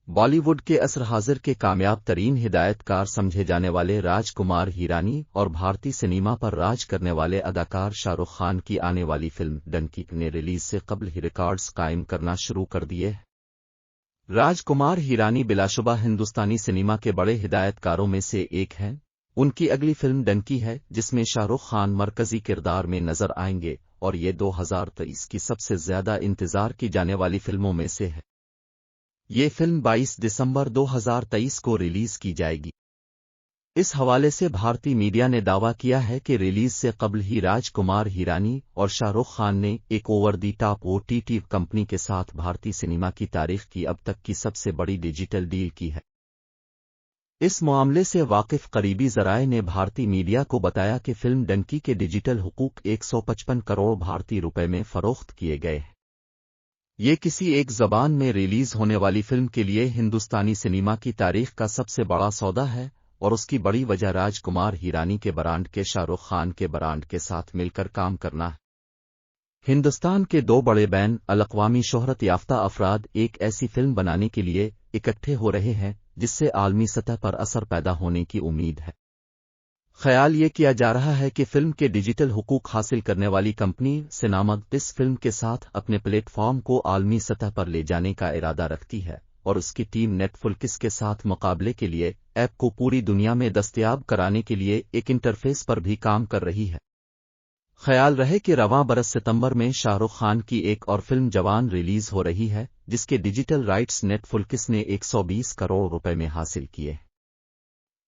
बॉलीवुड के असर हाजिर के कामयाब तरीन हिदायतकार समझे जाने वाले राजकुमार हिरानी और भारतीय सिनेमा पर राज करने वाले अदाकार शाहरुख खान की आने वाली फिल्म डंकी ने रिलीज से कबल ही रिकॉर्ड्स कायम करना शुरू कर दिए हैं। राजकुमार हिरानी बिलाशुबा हिंदुस्तानी सिनेमा के बड़े हिदायतकारों में से एक हैं। उनकी अगली फिल्म डंकी है, जिसमें शाहरुख खान मरकजी किरदार में नजर आएंगे और ये 2023 की सबसे ज्यादा इंतजार की जाने वाली फिल्मों में से है। ये फिल्म 22 दिसंबर 2023 को रिलीज की जाएगी। इस हवाले से भारतीय मीडिया ने दावा किया है कि रिलीज से कबल ही राजकुमार हिरानी और शाहरुख खान ने एक over the top OTT company के साथ भारतीय सिनेमा की तारीख की अब तक की सबसे बड़ी डिजिटल डील की है। इस मामले से वाकिफ करीबी जराए ने भारतीय मीडिया को बताया कि फिल्म डंकी के डिजिटल हुकूक 155 करोड़ भारतीय रुपए में फरोख्त किए गए हैं। ये किसी एक जबान में रिलीज होने वाली फिल्म के लिए हिंदुस्तानी सिनेमा की तारीख का सबसे बड़ा सौदा है और उसकी बड़ी वजह राजकुमार हिरानी के ब्रांड के शाहरुख खान के ब्रांड के साथ मिलकर काम करना है। हिंदुस्तान के दो बड़े बैन अल-अक़वामी शोहरत याफ्ता अफराद एक ऐसी फिल्म बनाने के लिए इकट्ठे हो रहे हैं जिससे आलमी सतह पर असर पैदा होने की उम्मीद है। ख्याल ये किया जा रहा है कि फिल्म के डिजिटल हुकूक हासिल करने वाली कंपनी सिनेमाग इस फिल्म के साथ अपने प्लेटफॉर्म को आलमी सतह पर ले जाने का इरादा रखती है और उसकी टीम नेटफ्लिक्स के साथ मुकाबले के लिए ऐप को पूरी दुनिया में दस्तयाब कराने के लिए एक इंटरफेस पर भी काम कर रही है। ख्याल रहे कि रवां बरस सितंबर में शाहरुख खान की एक और फिल्म जवान रिलीज हो रही है, जिसके डिजिटल राइट्स नेटफ्लिक्स ने 120 करोड़ रुपए में हासिल किए।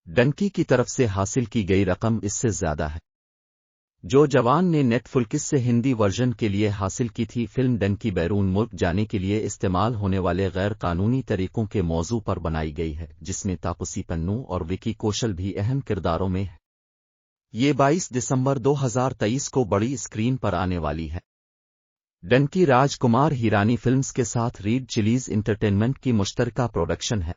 डंकी की तरफ से हासिल की गई रकम इससे ज्यादा है जो जवान ने नेटफ्लिक्स से हिंदी वर्जन के लिए हासिल की थी। फिल्म डंकी बैरून मुल्क जाने के लिए इस्तेमाल होने वाले गैर कानूनी तरीकों के मौजू पर बनाई गई है, जिसमें तापसी पन्नू और विकी कौशल भी अहम किरदारों में है। ये 22 दिसंबर 2023 को बड़ी स्क्रीन पर आने वाली है। डंकी राजकुमार हिरानी फिल्म्स के साथ रीड चिलीज एंटरटेनमेंट की मुश्तरका प्रोडक्शन है।